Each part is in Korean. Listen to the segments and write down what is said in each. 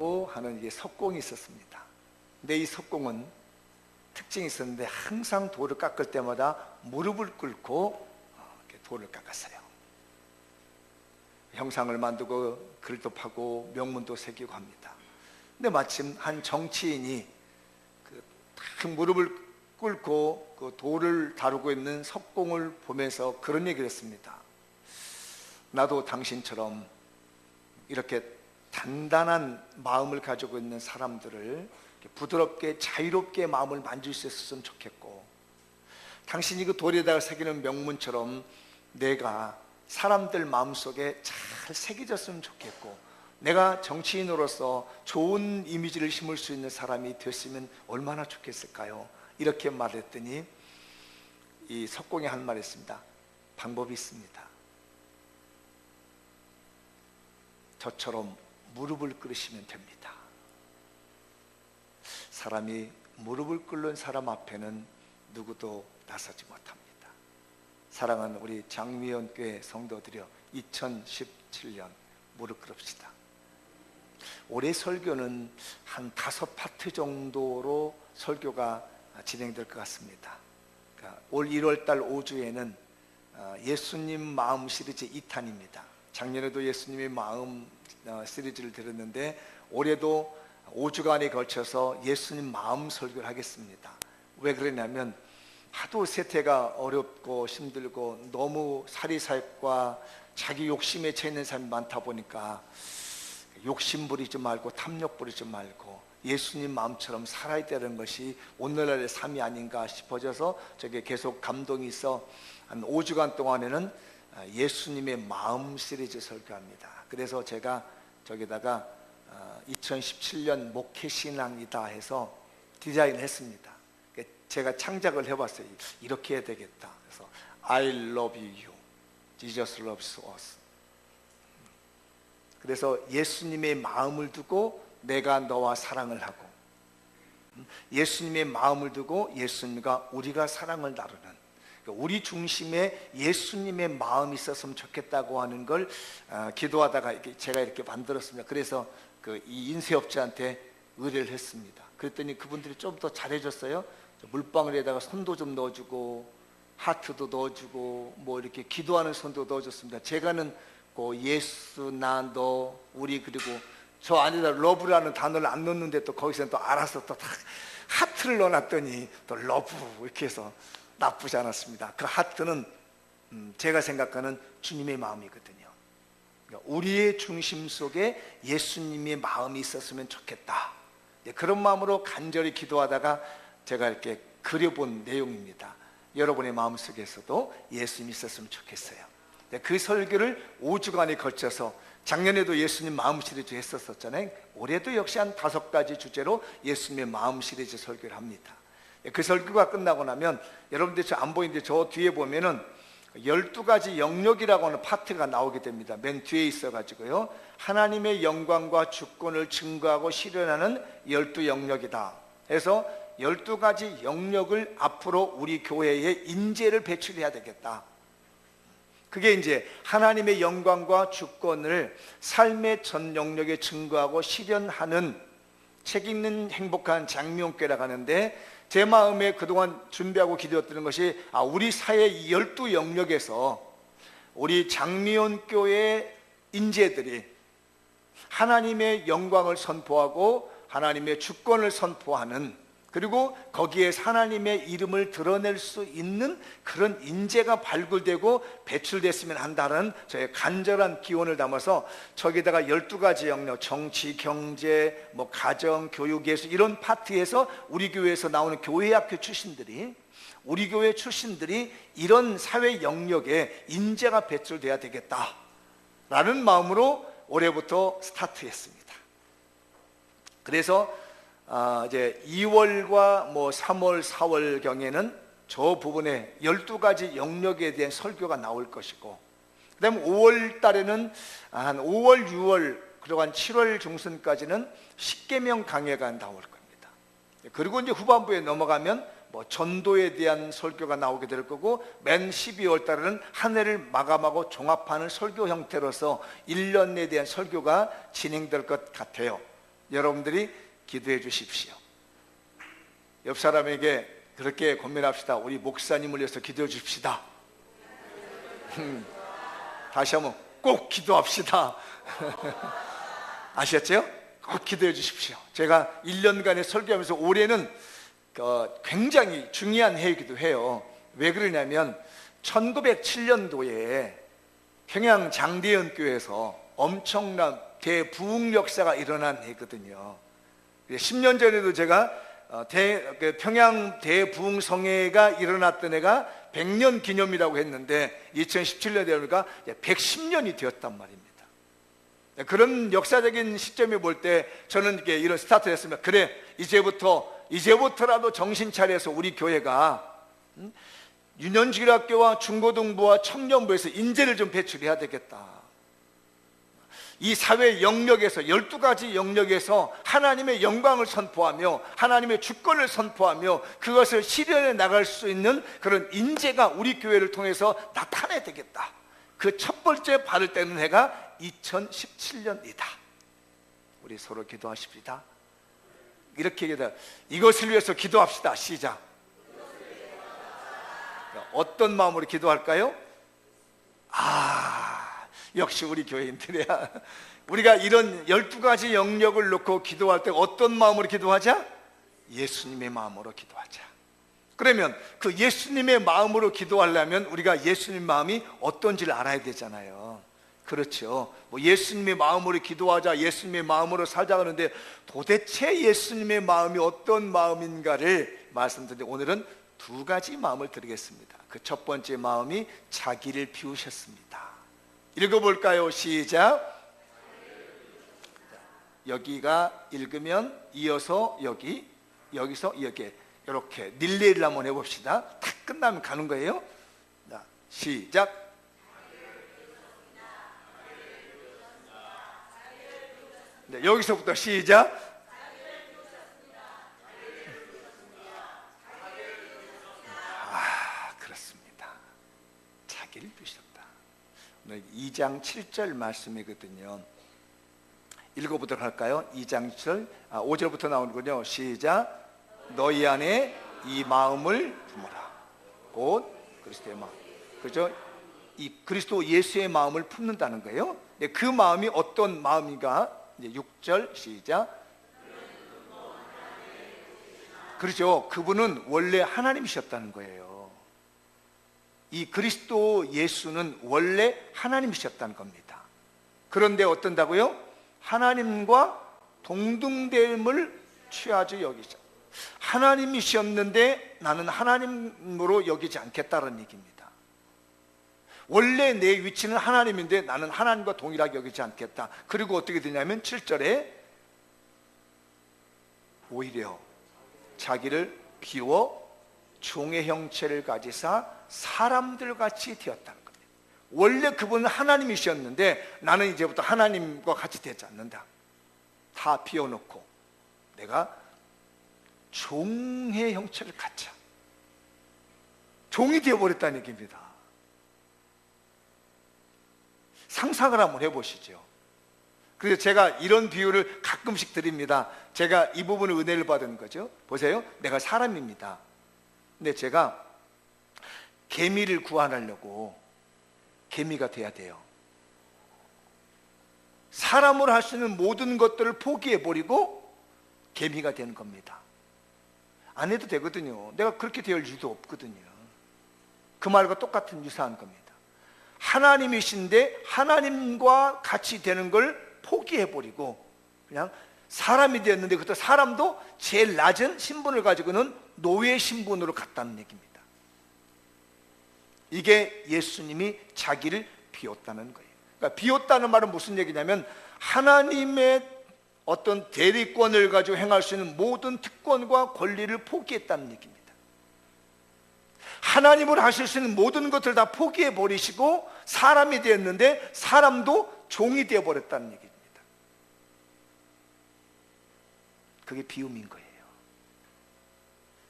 하는 이게 석공이 있었습니다. 근데 이 석공은 특징이 있었는데 항상 돌을 깎을 때마다 무릎을 꿇고 돌을 깎았어요. 형상을 만들고 글도 파고 명문도 새기고 합니다. 근데 마침 한 정치인이 그 무릎을 꿇고 그 돌을 다루고 있는 석공을 보면서 그런 얘기를 했습니다. 나도 당신처럼 이렇게 단단한 마음을 가지고 있는 사람들을 부드럽게 자유롭게 마음을 만질 수 있었으면 좋겠고, 당신이 그 돌에다가 새기는 명문처럼 내가 사람들 마음속에 잘 새겨졌으면 좋겠고, 내가 정치인으로서 좋은 이미지를 심을 수 있는 사람이 됐으면 얼마나 좋겠을까요? 이렇게 말했더니 이 석공이 한 말이 있습니다. 방법이 있습니다. 저처럼 무릎을 꿇으시면 됩니다. 사람이 무릎을 꿇는 사람 앞에는 누구도 나서지 못합니다. 사랑하는 우리 장미연 교회 성도들이여, 2017년 무릎 꿇읍시다. 올해 설교는 한 5파트 정도로 설교가 진행될 것 같습니다. 그러니까 올 1월달 5주에는 예수님 마음 시리즈 2탄입니다. 작년에도 예수님의 마음 시리즈를 들었는데 올해도 5주간에 걸쳐서 예수님 마음 설교를 하겠습니다. 왜 그러냐면 하도 세태가 어렵고 힘들고 너무 사리사욕과 자기 욕심에 처해 있는 사람이 많다 보니까 욕심 부리지 말고 탐욕 부리지 말고 예수님 마음처럼 살아야 되는 것이 오늘날의 삶이 아닌가 싶어져서 저게 계속 감동이 있어 한 5주간 동안에는 예수님의 마음 시리즈 설교합니다. 그래서 제가 저기다가 2017년 목회신앙이다 해서 디자인을 했습니다. 제가 창작을 해봤어요. 이렇게 해야 되겠다. 그래서 I love you, Jesus loves us. 그래서 예수님의 마음을 두고 내가 너와 사랑을 하고, 예수님의 마음을 두고 예수님과 우리가 사랑을 나누는, 우리 중심에 예수님의 마음이 있었으면 좋겠다고 하는 걸 기도하다가 제가 이렇게 만들었습니다. 그래서 이 인쇄업체한테 의뢰를 했습니다. 그랬더니 그분들이 좀 더 잘해줬어요. 물방울에다가 손도 좀 넣어주고 하트도 넣어주고 뭐 이렇게 기도하는 손도 넣어줬습니다. 제가는 예수, 나, 너, 우리, 그리고 저 안에다 러브라는 단어를 안 넣는데 또 거기서 또 알아서 또 하트를 넣어놨더니 또 러브 이렇게 해서 나쁘지 않았습니다. 그 하트는 제가 생각하는 주님의 마음이거든요. 그러니까 우리의 중심 속에 예수님의 마음이 있었으면 좋겠다. 그런 마음으로 간절히 기도하다가 제가 이렇게 그려본 내용입니다. 여러분의 마음속에서도 예수님이 있었으면 좋겠어요. 그 설교를 5주간에 걸쳐서, 작년에도 예수님 마음 시리즈 했었잖아요. 올해도 역시 한 5가지 주제로 예수님의 마음 시리즈 설교를 합니다. 그 설교가 끝나고 나면 여러분들 저 안 보이는데 저 뒤에 보면은 12가지 영역이라고 하는 파트가 나오게 됩니다. 맨 뒤에 있어가지고요, 하나님의 영광과 주권을 증거하고 실현하는 12영역이다 해서 12가지 영역을 앞으로 우리 교회에 인재를 배출해야 되겠다. 그게 이제 하나님의 영광과 주권을 삶의 전 영역에 증거하고 실현하는 책 읽는 행복한 장미용교회라고 하는데, 제 마음에 그동안 준비하고 기도했던 것이 우리 사회 이 12영역에서 우리 장미온 교회 인재들이 하나님의 영광을 선포하고 하나님의 주권을 선포하는, 그리고 거기에 하나님의 이름을 드러낼 수 있는 그런 인재가 발굴되고 배출됐으면 한다는 저의 간절한 기원을 담아서 저기다가 12가지 영역, 정치, 경제, 가정, 교육, 예술 이런 파트에서 우리 교회에서 나오는 교회학교 출신들이, 우리 교회 출신들이 이런 사회 영역에 인재가 배출돼야 되겠다라는 마음으로 올해부터 스타트했습니다. 그래서 이제 2월과 3월, 4월 경에는 저 부분에 12가지 영역에 대한 설교가 나올 것이고, 그 다음에 5월 달에는 한 5월, 6월, 그리고 한 7월 중순까지는 십계명 강해가 나올 겁니다. 그리고 이제 후반부에 넘어가면 전도에 대한 설교가 나오게 될 거고, 맨 12월 달에는 한 해를 마감하고 종합하는 설교 형태로서 1년에 대한 설교가 진행될 것 같아요. 여러분들이 기도해 주십시오. 옆 사람에게 그렇게 고민합시다. 우리 목사님을 위해서 기도해 주십시다. 다시 한번 꼭 기도합시다. 아셨죠? 꼭 기도해 주십시오. 제가 1년간의 설교하면서 올해는 굉장히 중요한 해이기도 해요. 왜 그러냐면 1907년도에 평양 장대현 교회에서 엄청난 대부흥 역사가 일어난 해거든요. 10년 전에도 제가 평양 대부흥 성회가 일어났던 해가 100년 기념이라고 했는데 2017년에 되니까 110년이 되었단 말입니다. 그런 역사적인 시점에 볼 때 저는 이런 스타트를 했습니다. 그래, 이제부터라도 정신 차려서 우리 교회가 유년주일학교와 중고등부와 청년부에서 인재를 좀 배출해야 되겠다. 이 사회 영역에서 12가지 영역에서 하나님의 영광을 선포하며 하나님의 주권을 선포하며 그것을 실현해 나갈 수 있는 그런 인재가 우리 교회를 통해서 나타나야 되겠다. 그 첫 번째 발을 떼는 해가 2017년이다. 우리 서로 기도하십시다. 이렇게 얘기해요. 이것을 위해서 기도합시다. 시작. 어떤 마음으로 기도할까요? 역시 우리 교회인들이야. 우리가 이런 12가지 영역을 놓고 기도할 때 어떤 마음으로 기도하자? 예수님의 마음으로 기도하자. 그러면 그 예수님의 마음으로 기도하려면 우리가 예수님 마음이 어떤지를 알아야 되잖아요. 그렇죠. 예수님의 마음으로 기도하자, 예수님의 마음으로 살자 하는데 도대체 예수님의 마음이 어떤 마음인가를 말씀드리는데 오늘은 2가지 마음을 드리겠습니다. 그 첫 번째 마음이 자기를 비우셨습니다. 읽어볼까요? 시작. 여기가 읽으면 이어서 여기서 여기 이렇게 릴레이를 한번 해봅시다. 탁 끝나면 가는 거예요. 자, 시작. 네, 여기서부터 시작. 그렇습니다. 자기를 비우셨다. 오늘 2장 7절 말씀이거든요. 읽어보도록 할까요? 2장 5절부터 나오는군요. 시작. 너희 안에 이 마음을 품어라. 곧 그리스도의 마음. 그죠? 이 그리스도 예수의 마음을 품는다는 거예요. 그 마음이 어떤 마음인가? 이제 6절 시작. 그렇죠. 그분은 원래 하나님이셨다는 거예요. 이 그리스도 예수는 원래 하나님이셨다는 겁니다. 그런데 어떤다고요? 하나님과 동등됨을 취하지 여기자. 하나님이셨는데 나는 하나님으로 여기지 않겠다는 얘기입니다. 원래 내 위치는 하나님인데 나는 하나님과 동일하게 여기지 않겠다. 그리고 어떻게 되냐면 7절에 오히려 자기를 비워 종의 형체를 가지사 사람들같이 되었다는 겁니다. 원래 그분은 하나님이셨는데 나는 이제부터 하나님과 같이 되지 않는다. 다 비워놓고 내가 종의 형체를 갖자. 종이 되어버렸다는 얘기입니다. 상상을 한번 해보시죠. 그래서 제가 이런 비유를 가끔씩 드립니다. 제가 이 부분을 은혜를 받은 거죠. 보세요. 내가 사람입니다. 근데 제가 개미를 구원하려고 개미가 돼야 돼요. 사람으로 할 수 있는 모든 것들을 포기해버리고 개미가 되는 겁니다. 안 해도 되거든요. 내가 그렇게 될 이유도 없거든요. 그 말과 똑같은 유사한 겁니다. 하나님이신데 하나님과 같이 되는 걸 포기해버리고 그냥 사람이 되었는데 그것도 사람도 제일 낮은 신분을 가지고는 노예 신분으로 갔다는 얘기입니다. 이게 예수님이 자기를 비웠다는 거예요. 그러니까 비웠다는 말은 무슨 얘기냐면 하나님의 어떤 대리권을 가지고 행할 수 있는 모든 특권과 권리를 포기했다는 얘기입니다. 하나님을 하실 수 있는 모든 것들을 다 포기해 버리시고 사람이 되었는데 사람도 종이 되어 버렸다는 얘기입니다. 그게 비움인 거예요.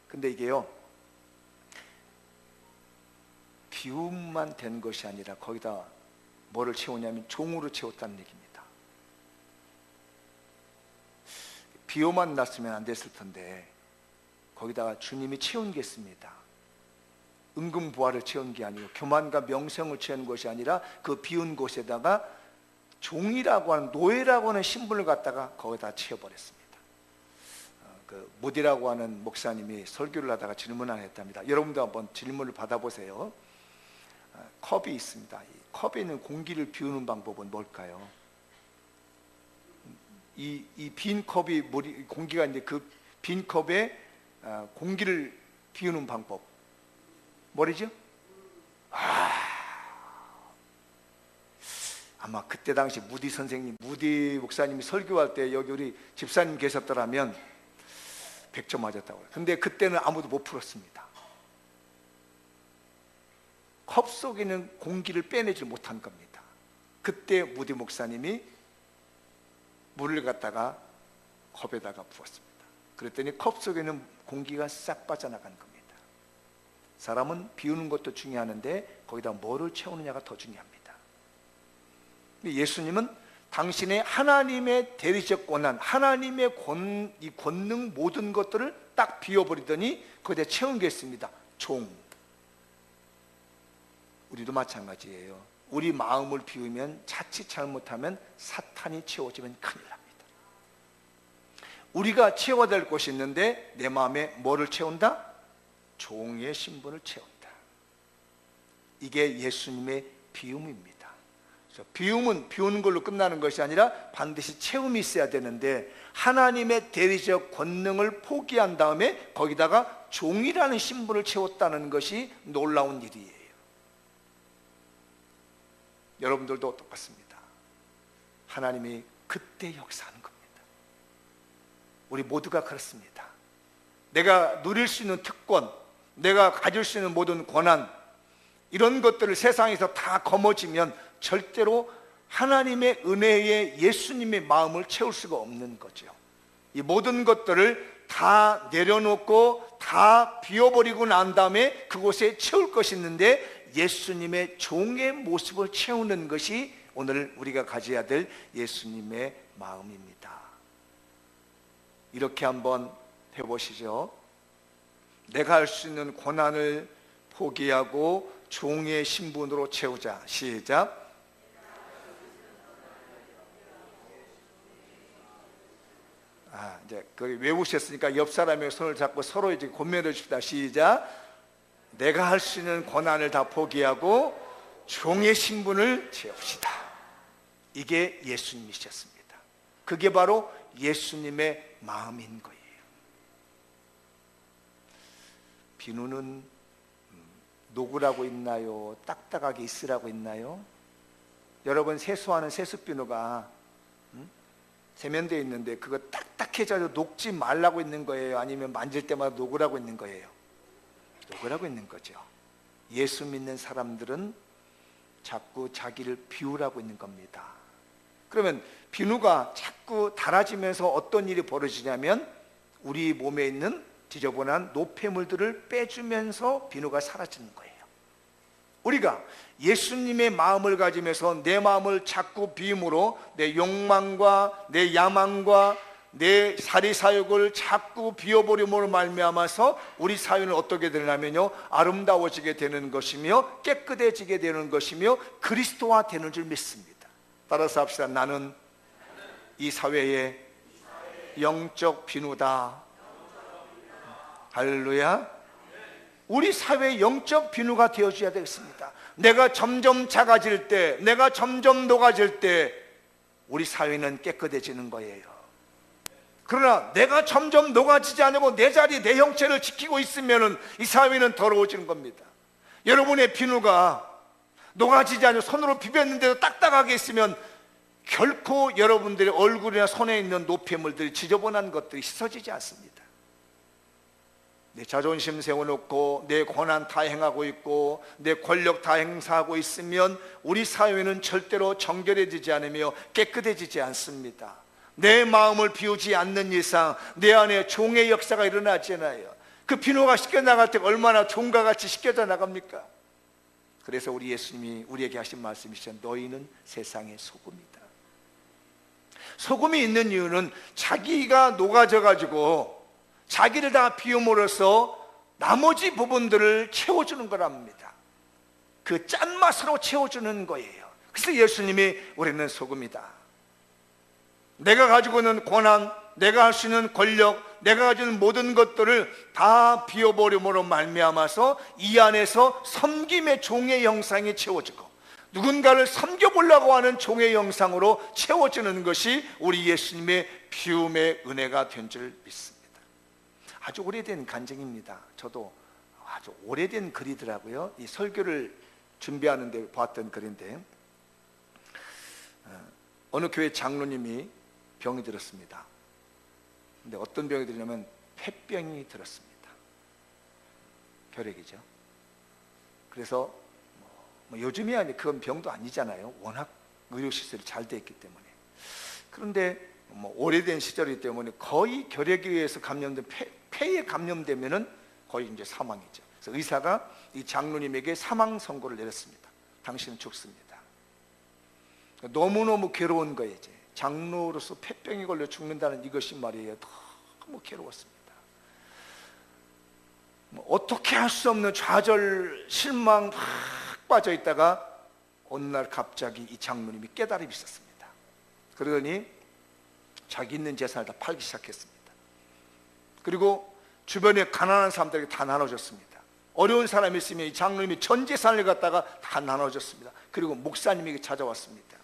근데 이게요, 비움만 된 것이 아니라 거기다 뭐를 채우냐면 종으로 채웠다는 얘기입니다. 비호만 났으면 안 됐을 텐데 거기다가 주님이 채운 게 있습니다. 은금부화를 채운 게 아니고 교만과 명성을 채운 것이 아니라 그 비운 곳에다가 종이라고 하는, 노예라고 하는 신분을 갖다가 거기다 채워버렸습니다. 그 무디라고 하는 목사님이 설교를 하다가 질문을 했답니다. 여러분도 한번 질문을 받아보세요. 컵이 있습니다. 이 컵에 있는 공기를 비우는 방법은 뭘까요? 이 빈 컵이 공기가 있는데 그 빈 컵에 공기를 비우는 방법 뭐죠? 아마 그때 당시 무디 목사님이 설교할 때 여기 우리 집사님 계셨더라면 100점 맞았다고요. 근데 그때는 아무도 못 풀었습니다. 컵 속에 있는 공기를 빼내지 못한 겁니다. 그때 무디 목사님이 물을 갖다가 컵에다가 부었습니다. 그랬더니 컵 속에 있는 공기가 싹 빠져나간 겁니다. 사람은 비우는 것도 중요하는데 거기다 뭐를 채우느냐가 더 중요합니다. 예수님은 당신의 하나님의 대리적 권한, 하나님의 이 권능 모든 것들을 딱 비워버리더니 거기다 채운 게 있습니다. 종. 우리도 마찬가지예요. 우리 마음을 비우면 자칫 잘못하면 사탄이 채워지면 큰일 납니다. 우리가 채워야 될 것이 있는데 내 마음에 뭐를 채운다? 종의 신분을 채운다. 이게 예수님의 비움입니다. 그래서 비움은 비우는 걸로 끝나는 것이 아니라 반드시 채움이 있어야 되는데 하나님의 대리적 권능을 포기한 다음에 거기다가 종이라는 신분을 채웠다는 것이 놀라운 일이에요. 여러분들도 똑같습니다. 하나님이 그때 역사하는 겁니다. 우리 모두가 그렇습니다. 내가 누릴 수 있는 특권, 내가 가질 수 있는 모든 권한, 이런 것들을 세상에서 다 거머쥐면 절대로 하나님의 은혜에 예수님의 마음을 채울 수가 없는 거죠. 이 모든 것들을 다 내려놓고 다 비워버리고 난 다음에 그곳에 채울 것이 있는데 예수님의 종의 모습을 채우는 것이 오늘 우리가 가져야 될 예수님의 마음입니다. 이렇게 한번 해보시죠. 내가 할 수 있는 고난을 포기하고 종의 신분으로 채우자. 시작. 이제 거기 외우셨으니까 옆 사람의 손을 잡고 서로 이제 권면해 줍시다. 시작. 내가 할 수 있는 고난을 다 포기하고 종의 신분을 채웁시다. 이게 예수님이셨습니다. 그게 바로 예수님의 마음인 거예요. 비누는 녹으라고 있나요? 딱딱하게 있으라고 있나요? 여러분 세수하는 세수비누가 세면대에 있는데 그거 딱딱해져서 녹지 말라고 있는 거예요? 아니면 만질 때마다 녹으라고 있는 거예요? 녹으라고 있는 거죠. 예수 믿는 사람들은 자꾸 자기를 비우라고 있는 겁니다. 그러면 비누가 자꾸 닳아지면서 어떤 일이 벌어지냐면 우리 몸에 있는 지저분한 노폐물들을 빼주면서 비누가 사라지는 거예요. 우리가 예수님의 마음을 가지면서 내 마음을 자꾸 비움으로 내 욕망과 내 야망과 내 사리사욕을 자꾸 비워버림으로 말미암아서 우리 사회는 어떻게 되냐면요, 아름다워지게 되는 것이며 깨끗해지게 되는 것이며 그리스도화 되는 줄 믿습니다. 따라서 합시다. 나는 이 사회의 영적 비누다. 할렐루야. 우리 사회의 영적 비누가 되어줘야 되겠습니다. 내가 점점 작아질 때, 내가 점점 녹아질 때 우리 사회는 깨끗해지는 거예요. 그러나 내가 점점 녹아지지 않고 내 자리, 내 형체를 지키고 있으면 이 사회는 더러워지는 겁니다. 여러분의 비누가 녹아지지 않고 손으로 비볐는데도 딱딱하게 있으면 결코 여러분들의 얼굴이나 손에 있는 노폐물들이 지저분한 것들이 씻어지지 않습니다. 내 자존심 세워놓고 내 권한 다 행하고 있고 내 권력 다 행사하고 있으면 우리 사회는 절대로 정결해지지 않으며 깨끗해지지 않습니다. 내 마음을 비우지 않는 이상 내 안에 종의 역사가 일어나지 않아요. 그 비누가 씻겨나갈 때 얼마나 종과 같이 씻겨져 나갑니까? 그래서 우리 예수님이 우리에게 하신 말씀이시죠. 너희는 세상의 소금이다. 소금이 있는 이유는 자기가 녹아져 가지고 자기를 다 비움으로써 나머지 부분들을 채워주는 거랍니다. 그 짠맛으로 채워주는 거예요. 그래서 예수님이 우리는 소금이다. 내가 가지고 있는 권한, 내가 할 수 있는 권력, 내가 가지고 있는 모든 것들을 다 비워버림으로 말미암아서 이 안에서 섬김의 종의 형상이 채워지고 누군가를 섬겨보려고 하는 종의 형상으로 채워지는 것이 우리 예수님의 비움의 은혜가 된 줄 믿습니다. 아주 오래된 간증입니다. 저도 아주 오래된 글이더라고요. 이 설교를 준비하는데 봤던 글인데, 어느 교회 장로님이 병이 들었습니다. 근데 어떤 병이 들냐면 폐병이 들었습니다. 혈액이죠. 그래서 요즘이 아니 그건 병도 아니잖아요. 워낙 의료시설이 잘 돼 있기 때문에. 그런데 오래된 시절이기 때문에 거의 결핵에 의해서 감염된 폐에 감염되면은 거의 이제 사망이죠. 그래서 의사가 이 장로님에게 사망 선고를 내렸습니다. 당신은 죽습니다. 너무너무 괴로운 거예요. 이제 장로로서 폐병에 걸려 죽는다는 이것이 말이에요. 너무 괴로웠습니다. 어떻게 할 수 없는 좌절, 실망 막 빠져 있다가 어느 날 갑자기 이 장로님이 깨달음이 있었습니다. 그러더니 자기 있는 재산을 다 팔기 시작했습니다. 그리고 주변에 가난한 사람들에게 다 나눠줬습니다. 어려운 사람이 있으면 이 장로님이 전 재산을 갖다가 다 나눠줬습니다. 그리고 목사님에게 찾아왔습니다.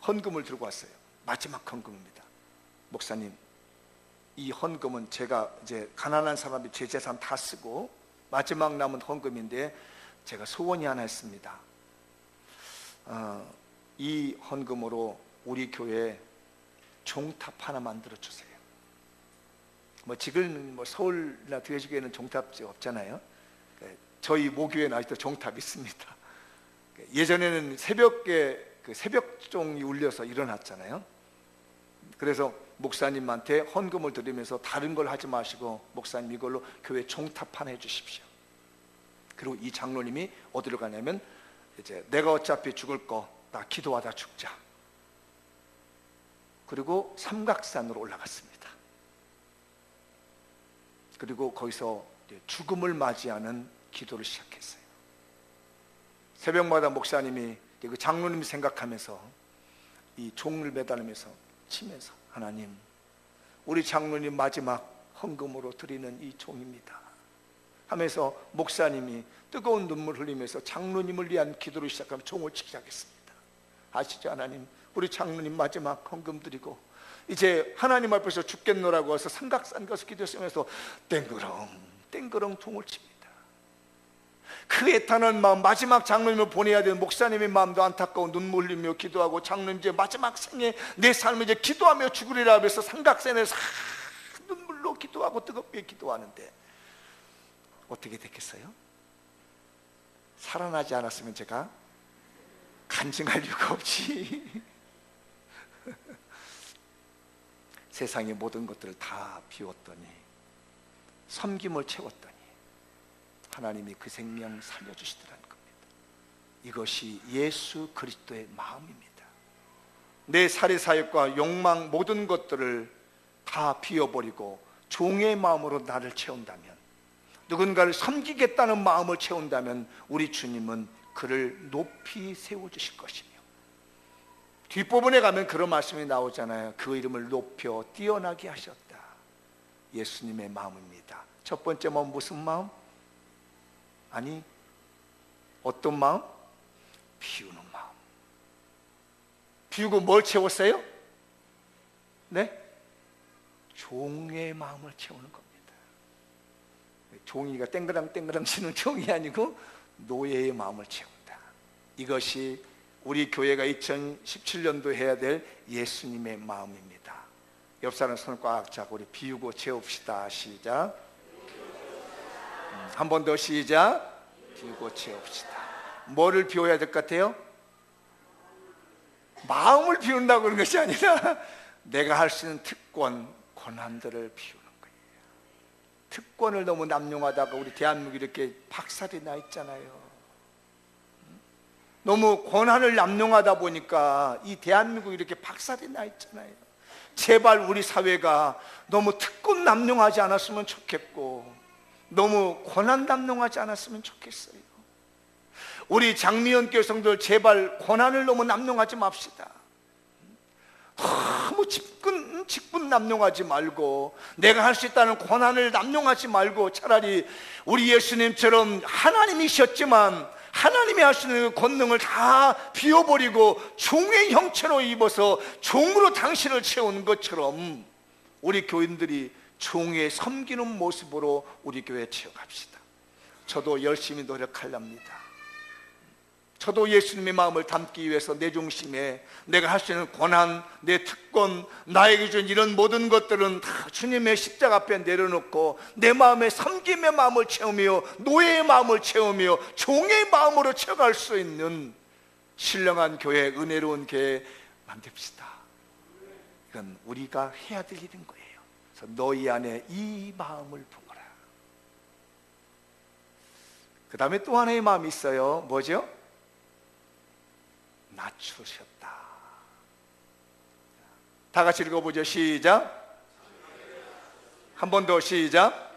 헌금을 들고 왔어요. 마지막 헌금입니다. 목사님, 이 헌금은 제가 이제 가난한 사람이 제 재산 다 쓰고 마지막 남은 헌금인데 제가 소원이 하나 있습니다. 이 헌금으로 우리 교회에 종탑 하나 만들어 주세요. 지금 서울이나 대주교에는 종탑이 없잖아요. 저희 모교회는 아직도 종탑이 있습니다. 예전에는 새벽에 새벽종이 울려서 일어났잖아요. 그래서 목사님한테 헌금을 드리면서 다른 걸 하지 마시고 목사님 이걸로 교회 종탑 하나 해주십시오. 그리고 이 장로님이 어디로 가냐면 이제 내가 어차피 죽을 거 나 기도하다 죽자. 그리고 삼각산으로 올라갔습니다. 그리고 거기서 죽음을 맞이하는 기도를 시작했어요. 새벽마다 목사님이 그 장로님 생각하면서 이 종을 매달으면서 치면서 하나님, 우리 장로님 마지막 헌금으로 드리는 이 종입니다 하면서 목사님이 뜨거운 눈물 흘리면서 장로님을 위한 기도를 시작하면 종을 치기 시작했습니다. 아시죠? 하나님, 우리 장로님 마지막 헌금 드리고 이제 하나님 앞에서 죽겠노라고 해서 삼각산 가서 기도하면서 땡그렁 종을 칩니다. 그 애타는 마음, 마지막 장로님을 보내야 되는 목사님의 마음도 안타까운 눈물 흘리며 기도하고 장로님 이제 마지막 생에 내 삶을 이제 기도하며 죽으리라 하면서 삼각산에서 눈물로 기도하고 뜨겁게 기도하는데 어떻게 됐겠어요? 살아나지 않았으면 제가 간증할 이유가 없지. 세상의 모든 것들을 다 비웠더니 섬김을 채웠더니 하나님이 그 생명 살려주시더라는 겁니다. 이것이 예수 그리스도의 마음입니다. 내 살해사역과 욕망 모든 것들을 다 비워버리고 종의 마음으로 나를 채운다면, 누군가를 섬기겠다는 마음을 채운다면 우리 주님은 그를 높이 세워주실 것이며, 뒷부분에 가면 그런 말씀이 나오잖아요. 그 이름을 높여 뛰어나게 하셨다. 예수님의 마음입니다. 첫 번째 마음 무슨 마음? 아니, 어떤 마음? 비우는 마음. 비우고 뭘 채웠어요? 네? 종의 마음을 채우는 겁니다. 종이가 땡그랑 치는 종이 아니고 노예의 마음을 채운다. 이것이 우리 교회가 2017년도 해야 될 예수님의 마음입니다. 옆 사람 손을 꽉 잡고 우리 비우고 채웁시다. 시작. 한 번 더 시작. 비우고 채웁시다. 뭐를 비워야 될 것 같아요? 마음을 비운다고 그런 것이 아니라 내가 할 수 있는 특권, 권한들을 비우는 거예요. 특권을 너무 남용하다가 우리 대한민국이 이렇게 박살이 나 있잖아요. 너무 권한을 남용하다 보니까 이 대한민국이 이렇게 박살이 나 있잖아요. 제발 우리 사회가 너무 특권 남용하지 않았으면 좋겠고 너무 권한 남용하지 않았으면 좋겠어요. 우리 장미연 교회 성도들 제발 권한을 너무 남용하지 맙시다. 너무 직분 남용하지 말고 내가 할 수 있다는 권한을 남용하지 말고 차라리 우리 예수님처럼 하나님이셨지만 하나님이 하시는 권능을 다 비워버리고 종의 형체로 입어서 종으로 당신을 채운 것처럼 우리 교인들이 종의 섬기는 모습으로 우리 교회에 채워갑시다. 저도 열심히 노력하렵니다. 저도 예수님의 마음을 담기 위해서 내 중심에 내가 할 수 있는 권한, 내 특권, 나에게 준 이런 모든 것들은 다 주님의 십자가 앞에 내려놓고 내 마음에 섬김의 마음을 채우며 노예의 마음을 채우며 종의 마음으로 채워갈 수 있는 신령한 교회, 은혜로운 교회 만듭시다. 이건 우리가 해야 될 일인 거예요. 그래서 너희 안에 이 마음을 품어라. 그 다음에 또 하나의 마음이 있어요. 뭐죠? 낮추셨다. 다 같이 읽어보죠. 시작. 한 번 더 시작.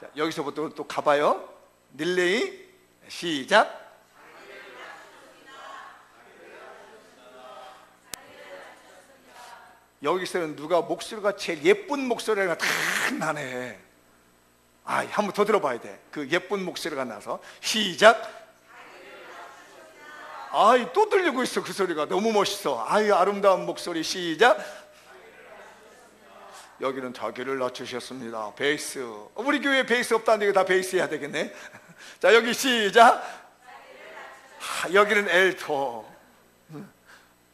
자, 여기서부터 또 가봐요. 릴레이 시작. 여기서는 누가 목소리가 제일 예쁜 목소리가 다 나네. 한번 더 들어봐야 돼. 그 예쁜 목소리가 나서 시작. 또 들리고 있어. 그 소리가 너무 멋있어. 아름다운 목소리. 시작. 여기는 자기를 낮추셨습니다. 베이스. 우리 교회에 베이스 없다는데 다 베이스 해야 되겠네. 자, 여기 시작. 여기는 엘토.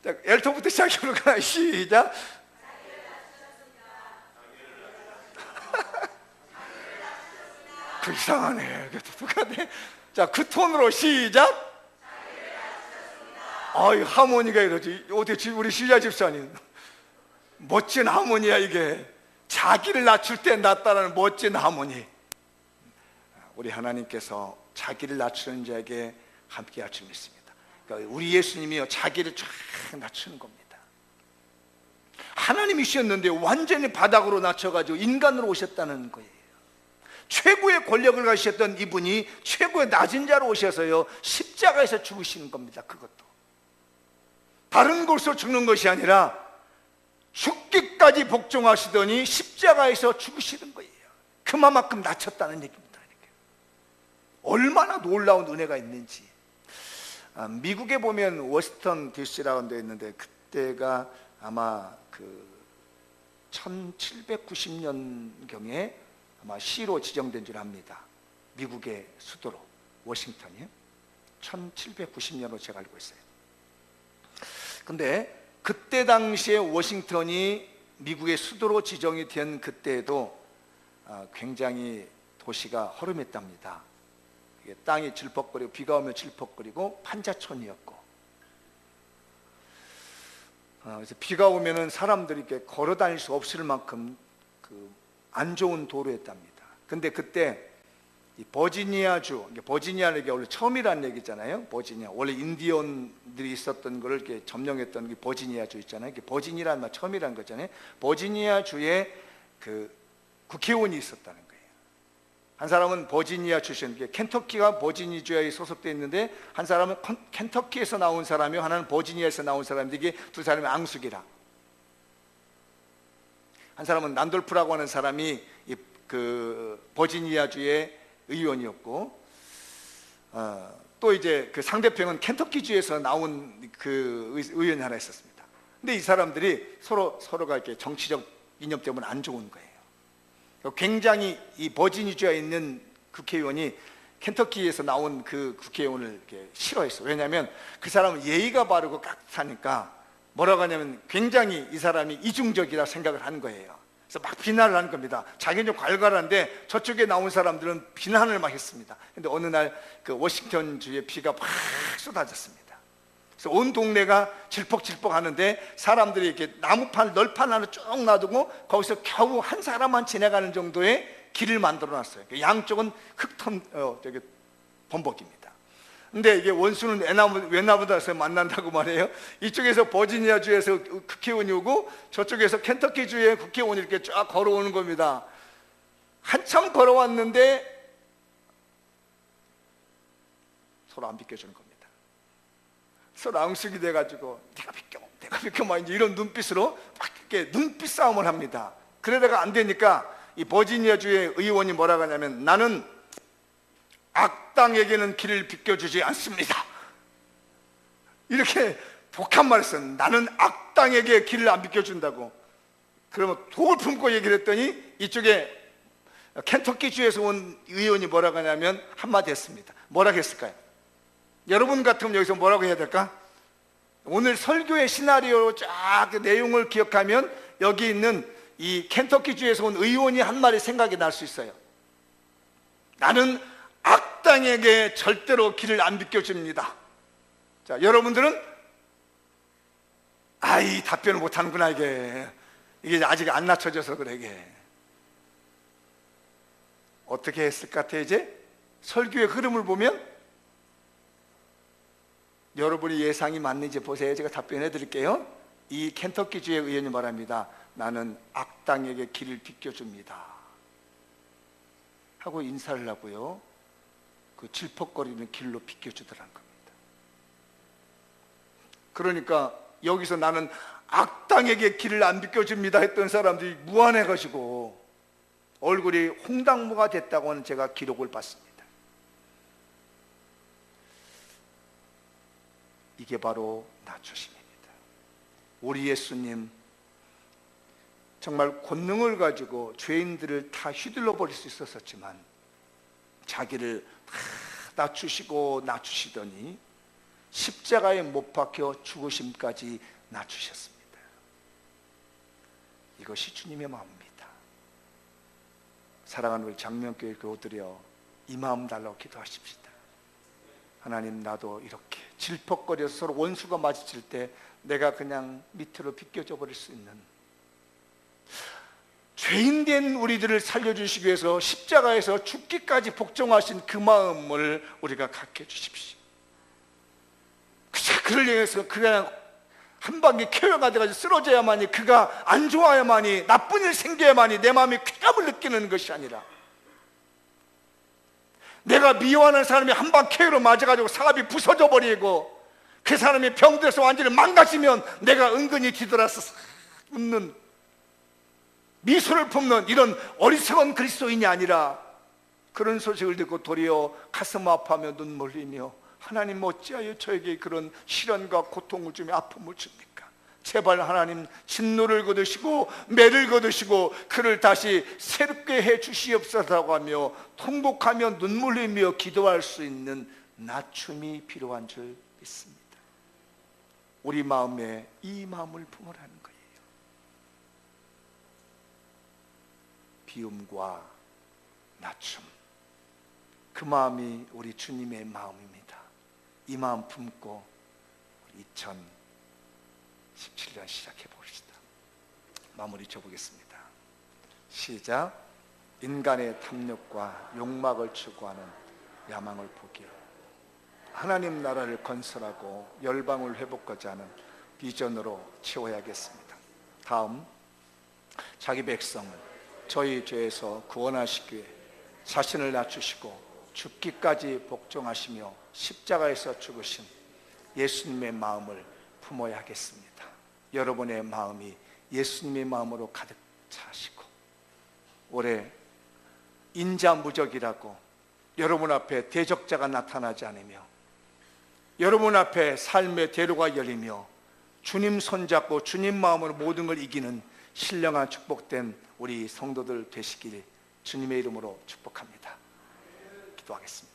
자, 엘토부터 시작해볼까? 시작. 그 이상하네. 똑같네. 자, 그 톤으로 시작. 하모니가 이러지. 어떻게 우리 시자 집사님 멋진 하모니야. 이게 자기를 낮출 때 낮다라는 멋진 하모니. 우리 하나님께서 자기를 낮추는 자에게 함께 할 줄 믿습니다. 그러니까 우리 예수님이요 자기를 쫙 낮추는 겁니다. 하나님이셨는데 완전히 바닥으로 낮춰가지고 인간으로 오셨다는 거예요. 최고의 권력을 가지셨던 이분이 최고의 낮은 자로 오셔서요 십자가에서 죽으시는 겁니다. 그것도 다른 곳으로 죽는 것이 아니라 죽기까지 복종하시더니 십자가에서 죽으시는 거예요. 그만큼 낮췄다는 얘기입니다. 얼마나 놀라운 은혜가 있는지. 미국에 보면 워싱턴 DC라고 되어 있는데 그때가 아마 그 1790년경에 아마 시로 지정된 줄 압니다. 미국의 수도로 워싱턴이요 1790년으로 제가 알고 있어요. 근데 그때 당시에 워싱턴이 미국의 수도로 지정이 된 그때에도 굉장히 도시가 허름했답니다. 땅이 질퍽거리고 비가 오면 질퍽거리고 판자촌이었고, 그래서 비가 오면은 사람들이 이렇게 걸어 다닐 수 없을 만큼 안 좋은 도로였답니다. 근데 그때 이 버지니아주, 버지니아는 원래 처음이라는 얘기잖아요. 버지니아 원래 인디언들이 있었던 걸 이렇게 점령했던 게 버지니아주 있잖아요. 버지니아라는 말 처음이라는 거잖아요. 버지니아주에 그 국회의원이 있었다는 거예요. 한 사람은 버지니아 출신, 켄터키가 버지니아주에 소속되어 있는데 한 사람은 켄터키에서 나온 사람이요, 하나는 버지니아에서 나온 사람인데 이게 두 사람이 앙숙이라. 한 사람은 란돌프라고 하는 사람이 그 버지니아주의 의원이었고, 또 이제 그 상대편은 켄터키주에서 나온 그 의원이 하나 있었습니다. 근데 이 사람들이 서로가 이렇게 정치적 이념 때문에 안 좋은 거예요. 굉장히 이 버지니아주에 있는 국회의원이 켄터키에서 나온 그 국회의원을 이렇게 싫어했어. 왜냐하면 그 사람은 예의가 바르고 깍듯하니까 뭐라고 하냐면 굉장히 이 사람이 이중적이라 생각을 한 거예요. 그래서 막 비난을 한 겁니다. 자기는 좀 괄괄한데 저쪽에 나온 사람들은 비난을 막 했습니다. 근데 어느 날 그 워싱턴주에 비가 막 쏟아졌습니다. 그래서 온 동네가 질퍽질퍽 하는데 사람들이 이렇게 나무판, 널판 하나 쭉 놔두고 거기서 겨우 한 사람만 지나가는 정도의 길을 만들어 놨어요. 양쪽은 흙턴, 번복입니다. 근데 이게 원수는 외나무다에서 만난다고 말해요. 이쪽에서 버지니아주에서 국회의원이 오고 저쪽에서 켄터키주의 국회의원이 이렇게 쫙 걸어오는 겁니다. 한참 걸어왔는데 서로 안 비껴주는 겁니다. 서로 앙숙이 돼가지고 내가 비껴 막 이제 이런 눈빛으로 막 이렇게 눈빛 싸움을 합니다. 그러다가 안 되니까 이 버지니아주의 의원이 뭐라고 하냐면, 나는 악당에게는 길을 비껴주지 않습니다. 이렇게 독한 말을 했어요. 나는 악당에게 길을 안 비껴준다고. 그러면 독을 품고 얘기를 했더니 이쪽에 켄터키주에서 온 의원이 뭐라고 하냐면 한마디 했습니다. 뭐라고 했을까요? 여러분 같으면 여기서 뭐라고 해야 될까? 오늘 설교의 시나리오로 쫙 내용을 기억하면 여기 있는 이 켄터키주에서 온 의원이 한 말이 생각이 날 수 있어요. 나는 악당에게 절대로 길을 안 비껴줍니다. 자, 여러분들은 이 답변을 못하는구나. 이게 아직 안 낮춰져서 그래. 이게 어떻게 했을 것 같아요? 이제 설교의 흐름을 보면 여러분이 예상이 맞는지 보세요. 제가 답변해 드릴게요. 이 켄터키주의 의원이 말합니다. 나는 악당에게 길을 비껴줍니다 하고 인사를 하고요, 그 질퍽거리는 길로 비껴주더란 겁니다. 그러니까 여기서 나는 악당에게 길을 안 비껴줍니다 했던 사람들이 무안해가지고 얼굴이 홍당무가 됐다고 하는 제가 기록을 봤습니다. 이게 바로 낮추심입니다. 우리 예수님 정말 권능을 가지고 죄인들을 다 휘둘러 버릴 수 있었지만 자기를 다 낮추시고 낮추시더니 십자가에 못 박혀 죽으심까지 낮추셨습니다. 이것이 주님의 마음입니다. 사랑하는 우리 장명교회 교우들이여, 이 마음 달라고 기도하십시다. 하나님, 나도 이렇게 질퍽거려서 서로 원수가 마주칠 때 내가 그냥 밑으로 비껴져 버릴 수 있는, 죄인된 우리들을 살려주시기 위해서 십자가에서 죽기까지 복종하신 그 마음을 우리가 갖게 해주십시오. 그를 향해서 그냥 한 방에 쾌유가 돼가지고 쓰러져야만이, 그가 안 좋아야만이, 나쁜 일 생겨야만이 내 마음이 쾌감을 느끼는 것이 아니라, 내가 미워하는 사람이 한 방 쾌유로 맞아가지고 사업이 부서져 버리고 그 사람이 병들어서 완전히 망가지면 내가 은근히 뒤돌아서 웃는, 미소를 품는 이런 어리석은 그리스도인이 아니라, 그런 소식을 듣고 도리어 가슴 아파하며 눈물 흘리며, 하나님 어찌하여 저에게 그런 시련과 고통을 주며 아픔을 줍니까? 제발 하나님 진노를 거두시고 매를 거두시고 그를 다시 새롭게 해 주시옵소서라고 하며 통곡하며 눈물 흘리며 기도할 수 있는 낮춤이 필요한 줄 믿습니다. 우리 마음에 이 마음을 품으라는 거예요. 비움과 낮춤, 그 마음이 우리 주님의 마음입니다. 이 마음 품고 2017년 시작해 봅시다. 마무리 쳐보겠습니다. 시작. 인간의 탐욕과 욕망을 추구하는 야망을 포기하고 하나님 나라를 건설하고 열방을 회복하자 하는 비전으로 채워야겠습니다. 다음, 자기 백성을 저희 죄에서 구원하시기 위해 자신을 낮추시고 죽기까지 복종하시며 십자가에서 죽으신 예수님의 마음을 품어야 하겠습니다. 여러분의 마음이 예수님의 마음으로 가득 차시고 올해 인자무적이라고 여러분 앞에 대적자가 나타나지 않으며 여러분 앞에 삶의 대로가 열리며 주님 손잡고 주님 마음으로 모든 걸 이기는 신령한 축복된 우리 성도들 되시길 주님의 이름으로 축복합니다. 기도하겠습니다.